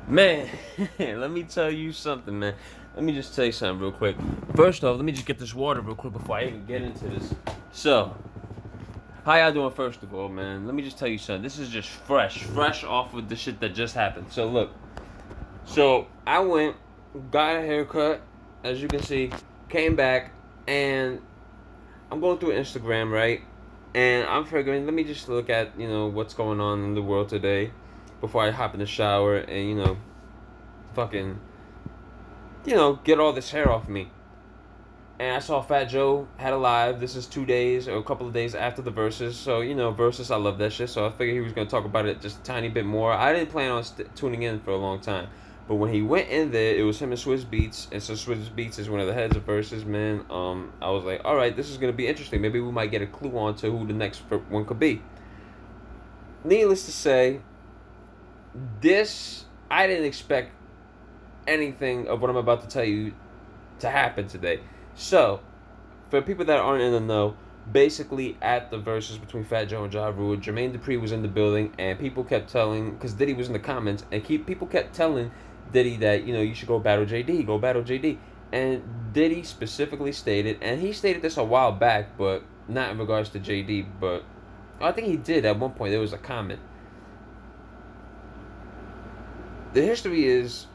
Man, let me tell you something, man. Let me just tell you something real quick. First off, let me just get this water real quick before I even get into this. So, how y'all doing first of all, man? Let me just tell you something. This is just fresh off of the shit that just happened. So, look. So, I went, got a haircut, as you can see, came back, and I'm going through Instagram, right? And I'm figuring, let me just look at, what's going on in the world today before I hop in the shower and, fucking, get all this hair off me. And I saw Fat Joe had a live. This is 2 days or a couple of days after the Verzuz. So, Verzuz, I love that shit. So I figured he was going to talk about it just a tiny bit more. I didn't plan on tuning in for a long time. But when he went in there, it was him and Swizz Beatz. And so Swizz Beatz is one of the heads of Verzuz, man. I was like, all right, this is going to be interesting. Maybe we might get a clue on to who the next one could be. Needless to say, I didn't expect anything of what I'm about to tell you to happen today. So, for people that aren't in the know, basically at the Verzuz between Fat Joe and Ja Rule, Jermaine Dupri was in the building, and people kept telling, because Diddy was in the comments, and people kept telling Diddy that, you should go battle JD, go battle JD. And Diddy specifically stated, and he stated this a while back, but not in regards to JD, but I think he did at one point. There was a comment. The history is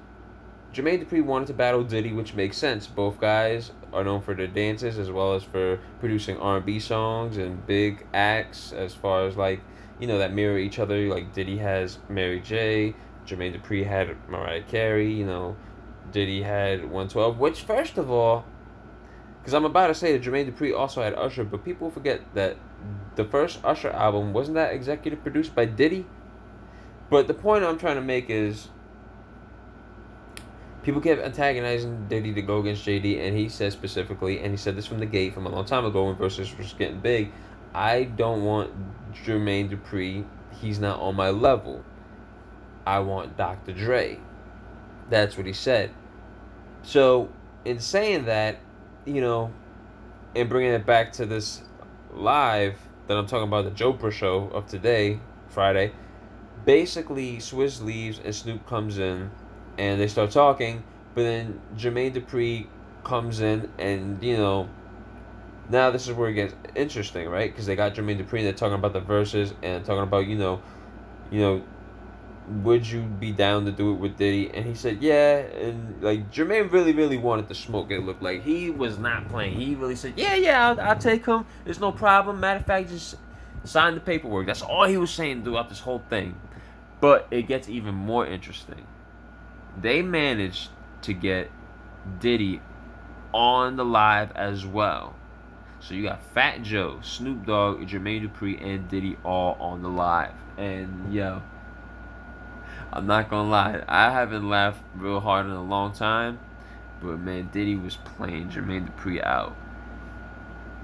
Jermaine Dupri wanted to battle Diddy, which makes sense. Both guys are known for their dances as well as for producing R&B songs and big acts as far as that mirror each other. Like Diddy has Mary J, Jermaine Dupri had Mariah Carey, Diddy had 112, which first of all, because I'm about to say that Jermaine Dupri also had Usher, but people forget that the first Usher album, wasn't that executive produced by Diddy? But the point I'm trying to make is, people kept antagonizing Diddy to go against JD, and he said specifically, and he said this from the gate from a long time ago when Verzuz was getting big, I don't want Jermaine Dupri. He's not on my level. I want Dr. Dre. That's what he said. So, in saying that, and bringing it back to this live that I'm talking about, the Jopra show of today, Friday, basically Swizz leaves and Snoop comes in, and they start talking, but then Jermaine Dupri comes in, and now this is where it gets interesting, right? Because they got Jermaine Dupri, and they're talking about the Verzuz and talking about would you be down to do it with Diddy? And he said yeah, and Jermaine really wanted to smoke. It looked like he was not playing. He really said yeah, I'll take him. There's no problem. Matter of fact, just sign the paperwork. That's all he was saying throughout this whole thing. But it gets even more interesting. They managed to get Diddy on the live as well. So you got Fat Joe, Snoop Dogg, Jermaine Dupri, and Diddy all on the live. And I'm not gonna lie, I haven't laughed real hard in a long time. But man, Diddy was playing Jermaine Dupri out.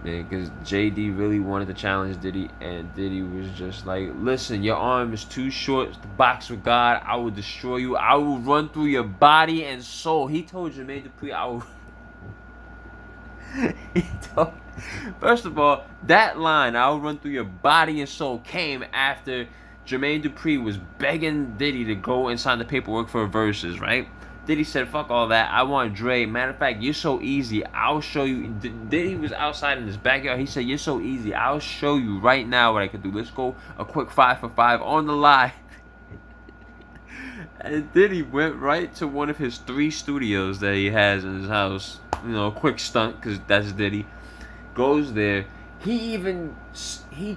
Man, because JD really wanted to challenge Diddy, and Diddy was just like, listen, your arm is too short to box with God. I will destroy you. I will run through your body and soul. He told Jermaine Dupri, first of all, that line, I will run through your body and soul, came after Jermaine Dupri was begging Diddy to go and sign the paperwork for Verzuz, right? Diddy said, fuck all that. I want Dre. Matter of fact, you're so easy. I'll show you. Diddy was outside in his backyard. He said, you're so easy. I'll show you right now what I can do. Let's go a quick 5 for 5 on the live. And Diddy went right to one of his 3 studios that he has in his house. A quick stunt, because that's Diddy. Goes there. He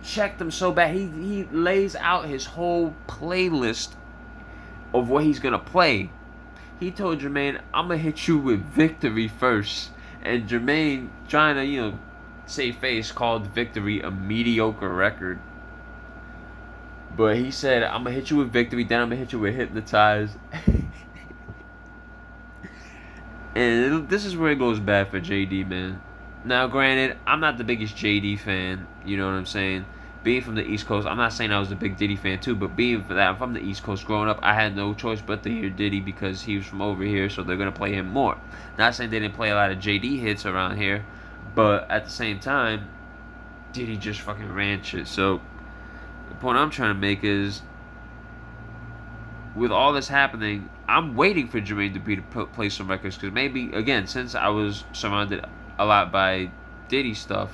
checked him so bad. He lays out his whole playlist of what he's going to play. He told Jermaine, I'm going to hit you with Victory first. And Jermaine, trying to, save face, called Victory a mediocre record. But he said, I'm going to hit you with Victory, then I'm going to hit you with Hypnotize. And this is where it goes bad for JD, man. Now, granted, I'm not the biggest JD fan, you know what I'm saying? Being from the East Coast, I'm not saying I was a big Diddy fan too, but being for that, I'm from the East Coast. Growing up, I had no choice but to hear Diddy because he was from over here, so they're going to play him more. Not saying they didn't play a lot of JD hits around here, but at the same time, Diddy just fucking ran shit. So, the point I'm trying to make is, with all this happening, I'm waiting for Jermaine Dupri to play some records, because maybe, again, since I was surrounded a lot by Diddy stuff,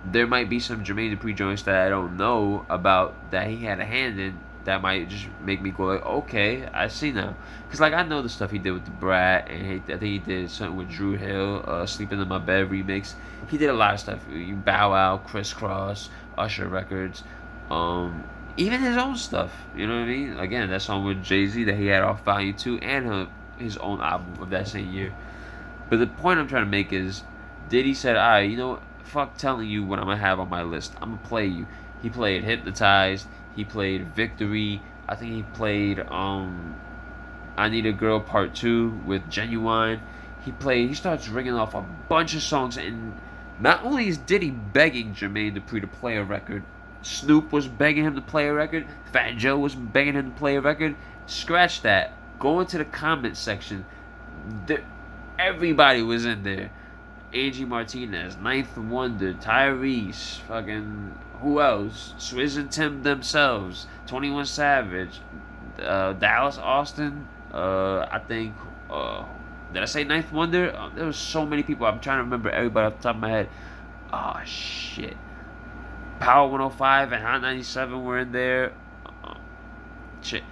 there might be some Jermaine Dupri joints that I don't know about that he had a hand in that might just make me go like, okay, I see now. Because, like, I know the stuff he did with the Brat, and I think he did something with Drew Hill, Sleeping in My Bed remix. He did a lot of stuff. Bow Wow, Crisscross, Usher Records, even his own stuff. You know what I mean? Again, that song with Jay-Z that he had off Volume 2 and his own album of that same year. But the point I'm trying to make is, Diddy said, alright, you know what? Fuck telling you what I'm going to have on my list. I'm going to play you. He played Hypnotized. He played Victory. I think he played I Need a Girl Part 2 with Genuine. He starts ringing off a bunch of songs, and not only is Diddy begging Jermaine Dupri to play a record, Snoop was begging him to play a record, Fat Joe was begging him to play a record. Scratch that. Go into the comment section. Everybody was in there. Angie Martinez, Ninth Wonder, Tyrese, fucking who else? Swizz and Tim themselves, 21 Savage, Dallas Austin, I think, did I say Ninth Wonder? There was so many people. I'm trying to remember everybody off the top of my head. Oh, shit. Power 105 and Hot 97 were in there. Shit.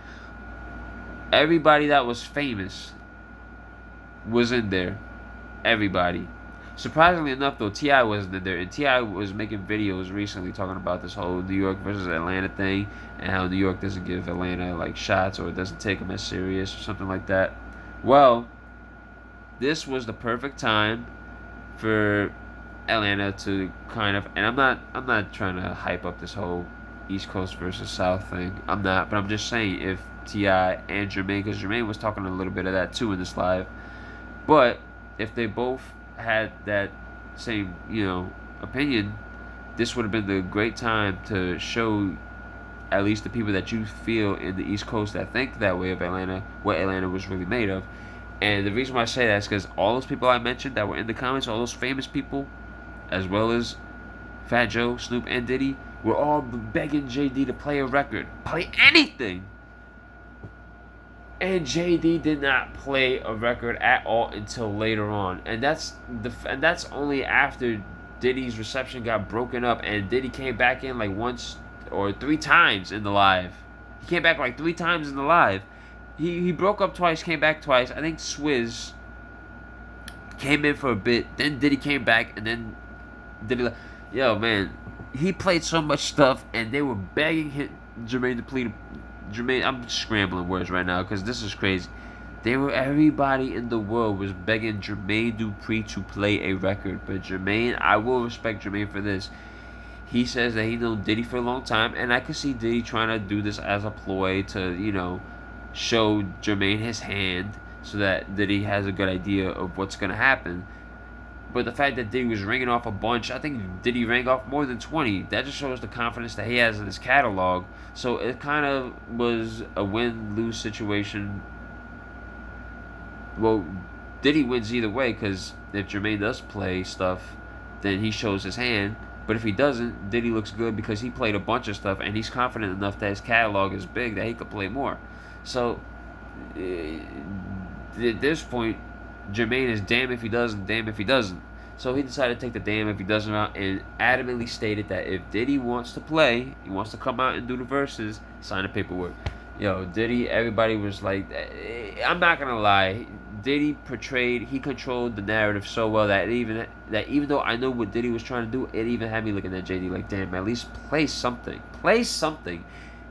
Everybody that was famous was in there. Everybody. Surprisingly enough, though, T.I. wasn't in there. And T.I. was making videos recently talking about this whole New York versus Atlanta thing, and how New York doesn't give Atlanta, like, shots, or doesn't take them as serious or something like that. Well, this was the perfect time for Atlanta to kind of, and I'm not trying to hype up this whole East Coast versus South thing. I'm not, but I'm just saying, if T.I. and Jermaine, because Jermaine was talking a little bit of that too in this live, but if they both had that same, opinion, this would have been the great time to show at least the people that you feel in the East Coast that think that way of Atlanta, what Atlanta was really made of. And the reason why I say that is because all those people I mentioned that were in the comments, all those famous people, as well as Fat Joe, Snoop, and Diddy, were all begging JD to play a record. Play anything! And JD did not play a record at all until later on. And that's only after Diddy's reception got broken up, and Diddy came back in like once or 3 times in the live. He came back like 3 times in the live. He broke up twice, came back twice. I think Swizz came in for a bit, then Diddy came back, and then Diddy, yo, man, he played so much stuff, and they were begging Jermaine I'm scrambling words right now because this is crazy. Everybody in the world was begging Jermaine Dupri to play a record, but Jermaine, I will respect Jermaine for this. He says that he known Diddy for a long time, and I could see Diddy trying to do this as a ploy to, show Jermaine his hand so that Diddy has a good idea of what's going to happen. But the fact that Diddy was ringing off a bunch, I think Diddy rang off more than 20. That just shows the confidence that he has in his catalog. So it kind of was a win-lose situation. Well, Diddy wins either way, because if Jermaine does play stuff, then he shows his hand. But if he doesn't, Diddy looks good because he played a bunch of stuff, and he's confident enough that his catalog is big that he could play more. So at this point, Jermaine is damn if he does and damn if he doesn't. So he decided to take the damn if he doesn't out and adamantly stated that if Diddy wants to play, he wants to come out and do the verses, sign the paperwork. Yo, Diddy, everybody was like, I'm not gonna lie, Diddy he controlled the narrative so well that even though I know what Diddy was trying to do, it even had me looking at JD like, damn, at least play something. Play something.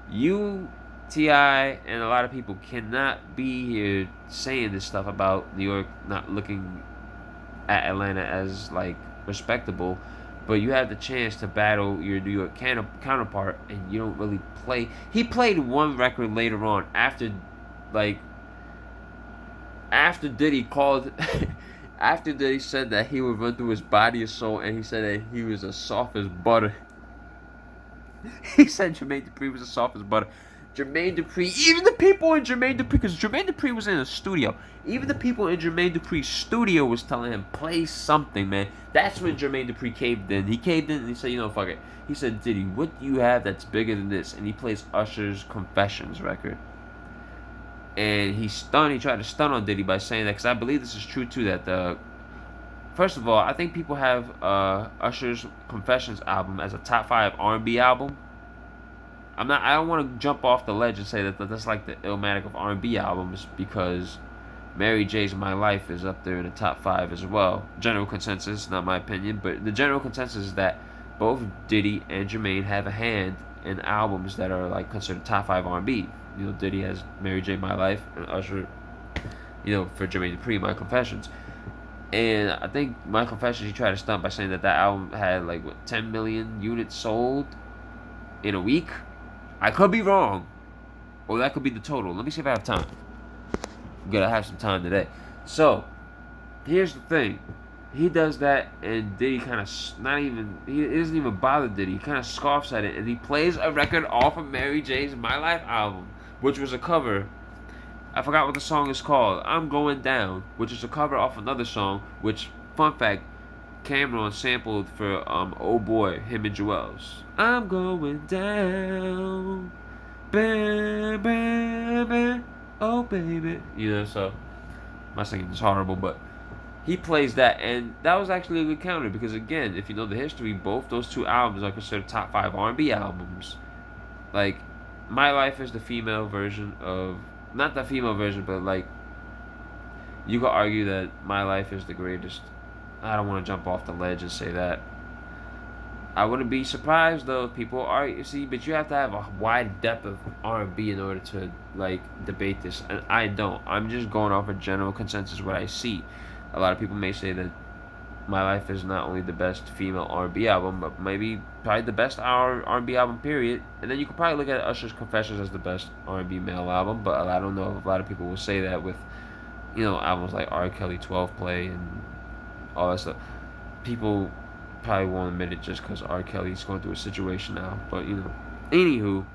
You, T.I., and a lot of people cannot be here saying this stuff about New York not looking at Atlanta as, like, respectable, but you have the chance to battle your New York counterpart, and you don't really play. He played one record later on after Diddy called, after Diddy said that he would run through his body and soul, and he said that he was as soft as butter. He said Jermaine Dupri was as soft as butter. Jermaine Dupri, even the people in Jermaine Dupri, because Jermaine Dupri was in a studio, even the people in Jermaine Dupri's studio was telling him, play something, man. That's when Jermaine Dupri caved in. He caved in and he said, fuck it. He said, Diddy, what do you have that's bigger than this? And he plays Usher's Confessions record. and he tried to stun on Diddy by saying that, because I believe this is true too, that first of all, I think people have Usher's Confessions album as a top 5 R&B album. I don't want to jump off the ledge and say that that's like the Illmatic of R&B albums, because Mary J's My Life is up there in the top 5 as well. General consensus, not my opinion, but the general consensus is that both Diddy and Jermaine have a hand in albums that are like considered top 5 R&B. You know, Diddy has Mary J My Life, and Usher, you know, for Jermaine Dupri, My Confessions. And I think My Confessions, he tried to stunt by saying that album had like 10 million units sold in a week. I could be wrong, or that could be the total. Let me see if I have time. I'm gonna have some time today. So, here's the thing. He does that, and Diddy kind of he doesn't even bother Diddy. He kind of scoffs at it, and he plays a record off of Mary J's My Life album, which was a cover. I forgot what the song is called. I'm Going Down, which is a cover off another song, which, fun fact, Cameron sampled for Oh Boy, him and Joel's. I'm going down, baby, oh baby. You know, so my singing is horrible, but he plays that, and that was actually a good counter, because again, if you know the history, both those two albums are considered top 5 R&B albums. Like, My Life is the female version of, not the female version, but like, you could argue that My Life is the greatest. I don't want to jump off the ledge and say that. I wouldn't be surprised though if people argue. See, but you have to have a wide depth of R&B in order to like debate this, and I don't. I'm just going off a general consensus what I see. A lot of people may say that My Life is not only the best female R&B album, but maybe probably the best R&B album, period. And then you could probably look at Usher's Confessions as the best R&B male album, but I don't know if a lot of people will say that with, you know, albums like R. Kelly 12 Play and all that stuff. People probably won't admit it just because R. Kelly's going through a situation now, but you know. Anywho,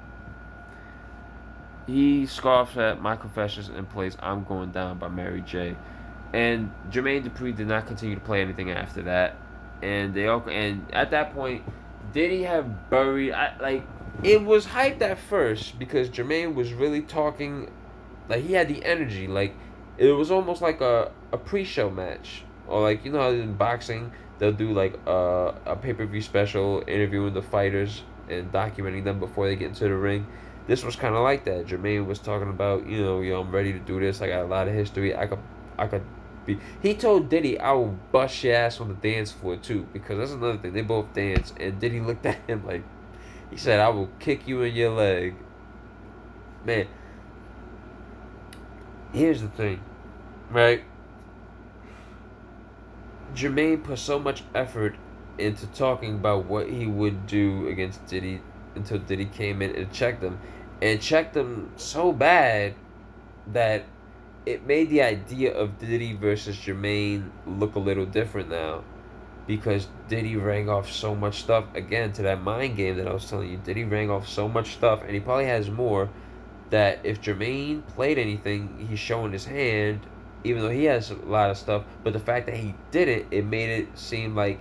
he scoffs at My Confessions and plays I'm Going Down by Mary J. And Jermaine Dupri did not continue to play anything after that. And at that point, Diddy had buried, it was hyped at first because Jermaine was really talking, like he had the energy, like it was almost like a pre-show match. Or like, you know how in boxing, they'll do like a pay-per-view special interviewing the fighters and documenting them before they get into the ring. This was kind of like that. Jermaine was talking about, yo, I'm ready to do this. I got a lot of history. I could be. He told Diddy, I will bust your ass on the dance floor too, because that's another thing. They both dance, and Diddy looked at him like, he said, I will kick you in your leg. Man, here's the thing, right? Jermaine put so much effort into talking about what he would do against Diddy until Diddy came in and checked him. And checked him so bad that it made the idea of Diddy versus Jermaine look a little different now. Because Diddy rang off so much stuff. Again, to that mind game that I was telling you. Diddy rang off so much stuff, and he probably has more, that if Jermaine played anything, he's showing his hand, even though he has a lot of stuff. But the fact that he didn't, it made it seem like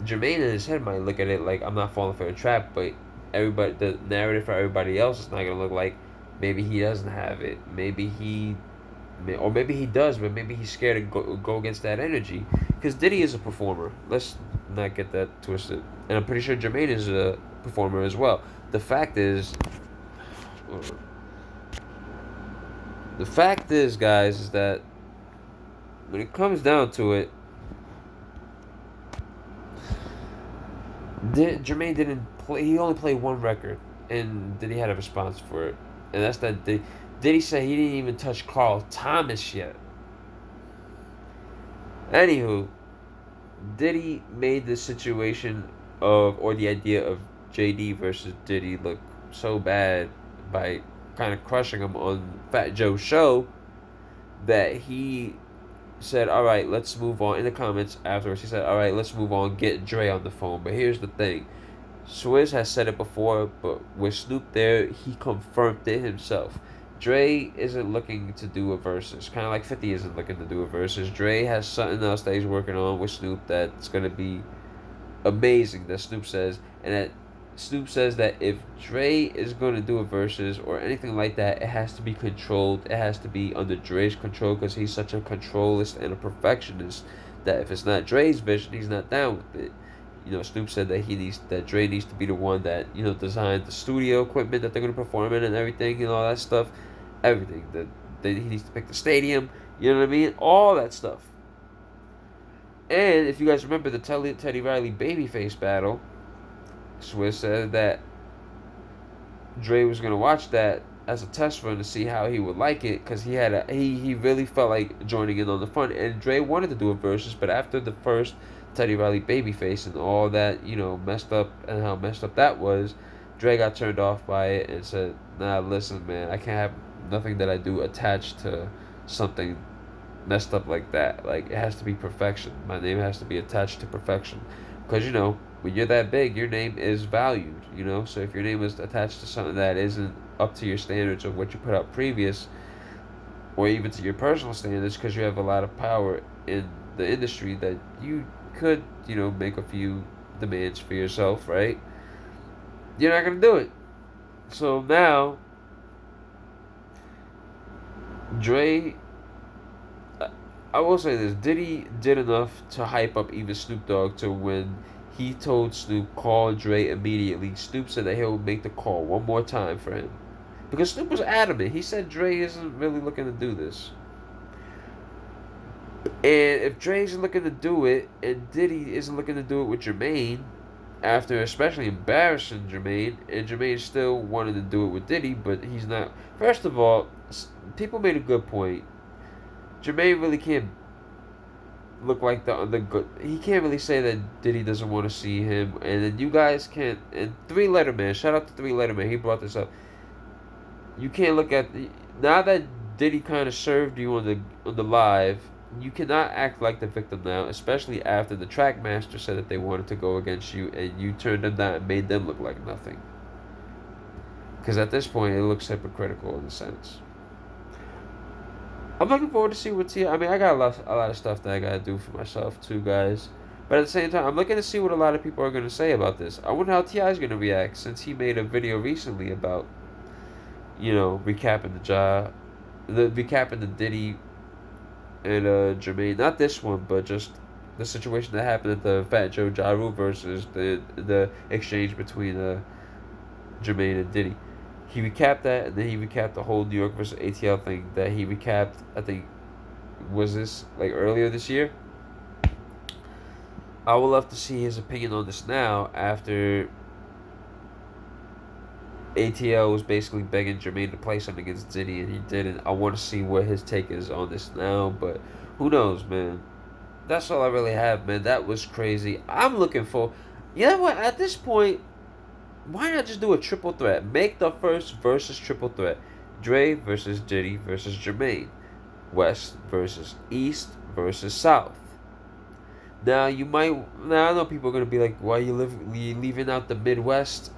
Jermaine in his head might look at it like, I'm not falling for a trap, but everybody, the narrative for everybody else is not going to look like maybe he doesn't have it. Maybe he does, but maybe he's scared to go against that energy. Because Diddy is a performer. Let's not get that twisted. And I'm pretty sure Jermaine is a performer as well. The fact is, guys, is that when it comes down to it, Jermaine didn't play. He only played one record, and Diddy had a response for it, and that's that. Diddy said he didn't even touch Carl Thomas yet. Anywho, Diddy made the situation or the idea of JD versus Diddy look so bad by kind of crushing him on Fat Joe's show that he said, all right, let's move on. In the comments afterwards, he said, all right, let's move on, get Dre on the phone. But here's the thing. Swizz has said it before, but with Snoop there, he confirmed it himself. Dre isn't looking to do a Verzuz. Kind of like 50 isn't looking to do a Verzuz. Dre has something else that he's working on with Snoop that's going to be amazing, that Snoop says. And that Snoop says that if Dre is going to do a versus or anything like that, it has to be controlled. It has to be under Dre's control because he's such a controlist and a perfectionist that if it's not Dre's vision, he's not down with it. Snoop said that Dre needs to be the one that designed the studio equipment that they're going to perform in and everything and all that stuff, everything. He needs to pick the stadium. You know what I mean? All that stuff. And if you guys remember the Teddy Riley Babyface battle, Swiss said that Dre was gonna watch that as a test run to see how he would like it, because he really felt like joining in on the fun, and Dre wanted to do a versus, but after the first Teddy Riley Babyface and all that messed up and how messed up that was, Dre got turned off by it and said, "Nah, listen, man, I can't have nothing that I do attached to something messed up like that. Like, it has to be perfection. My name has to be attached to perfection, because when you're that big, your name is valued, So if your name is attached to something that isn't up to your standards of what you put out previous, or even to your personal standards, because you have a lot of power in the industry, that you could, make a few demands for yourself, right? You're not going to do it. So now, Dre, I will say this, Diddy did enough to hype up even Snoop Dogg to when he told Snoop, call Dre immediately. Snoop said that he'll make the call one more time for him. Because Snoop was adamant. He said Dre isn't really looking to do this. And if Dre isn't looking to do it, and Diddy isn't looking to do it with Jermaine, after especially embarrassing Jermaine, and Jermaine still wanted to do it with Diddy, but he's not. First of all, people made a good point. Jermaine really can't look like the good. He can't really say that Diddy doesn't want to see him, and then you guys can't. And 3 Letterman, shout out to 3 Letterman, he brought this up. You can't look at now that Diddy kind of served you on the live. You cannot act like the victim now, especially after the Trackmaster said that they wanted to go against you, and you turned them down and made them look like nothing. Because at this point, it looks hypocritical in a sense. I'm looking forward to see what T. I mean, I got a lot of stuff that I gotta do for myself too, guys. But at the same time, I'm looking to see what a lot of people are gonna say about this. I wonder how T.I. is gonna react, since he made a video recently about, recapping the Diddy and Jermaine. Not this one, but just the situation that happened at the Fat Joe Ja Rule versus the exchange between Jermaine and Diddy. He recapped that, and then he recapped the whole New York versus ATL thing that he recapped, I think, was this, like, earlier this year? I would love to see his opinion on this now, after ATL was basically begging Jermaine to play something against Diddy, and he didn't. I want to see what his take is on this now, but who knows, man. That's all I really have, man. That was crazy. I'm looking for... You know what? At this point, why not just do a triple threat? Make the first versus triple threat. Dre versus Diddy versus Jermaine. West versus East versus South. Now, I know people are going to be like, why are you leaving out the Midwest?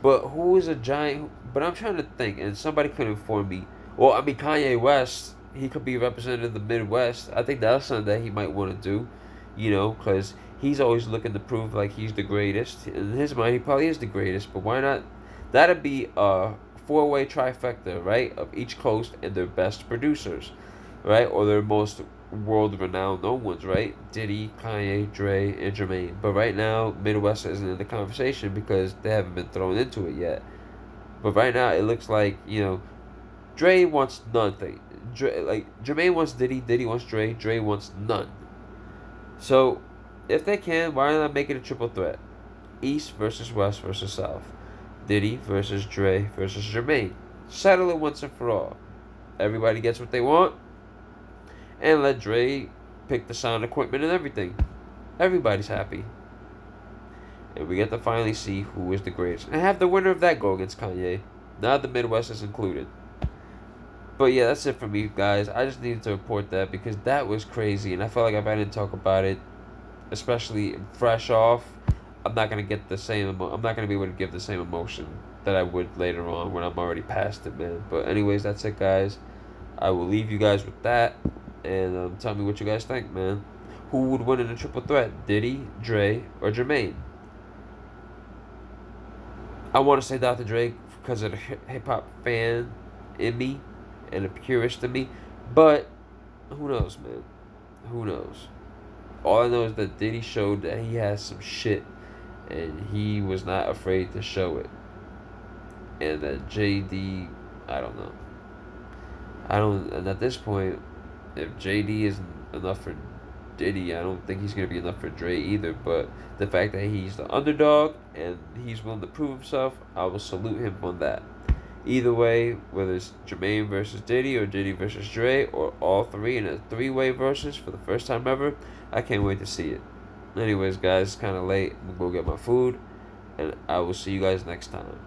But who is a giant... But I'm trying to think, and somebody could inform me. Well, I mean, Kanye West, he could be representing the Midwest. I think that's something that he might want to do, because he's always looking to prove like he's the greatest. In his mind, he probably is the greatest, but why not? That'd be a 4-way trifecta, right? Of each coast and their best producers, right? Or their most world-renowned known ones, right? Diddy, Kanye, Dre, and Jermaine. But right now, Midwest isn't in the conversation because they haven't been thrown into it yet. But right now, it looks like, Dre wants nothing. Jermaine wants Diddy, Diddy wants Dre, Dre wants none. So, if they can, why not make it a triple threat? East versus West versus South. Diddy versus Dre versus Jermaine. Settle it once and for all. Everybody gets what they want. And let Dre pick the sound equipment and everything. Everybody's happy. And we get to finally see who is the greatest. And have the winner of that go against Kanye. Now the Midwest is included. But yeah, that's it for me, guys. I just needed to report that because that was crazy. And I felt like if I didn't talk about it, especially fresh off, I'm not going to get the same I'm not going to be able to give the same emotion that I would later on when I'm already past it, man. But anyways, that's it, guys. I will leave you guys with that. And tell me what you guys think, man. Who would win in a triple threat? Diddy, Dre, or Jermaine? I want to say Dr. Dre because of the hip hop fan in me and the purist in me, but who knows, man? Who knows? All I know is that Diddy showed that he has some shit, and he was not afraid to show it. And that JD, I don't know. I don't. And at this point, if JD isn't enough for Diddy, I don't think he's gonna be enough for Dre either. But the fact that he's the underdog and he's willing to prove himself, I will salute him on that. Either way, whether it's Jermaine versus Diddy or Diddy versus Dre or all three in a three-way versus for the first time ever, I can't wait to see it. Anyways, guys, it's kind of late. I'm gonna go get my food, and I will see you guys next time.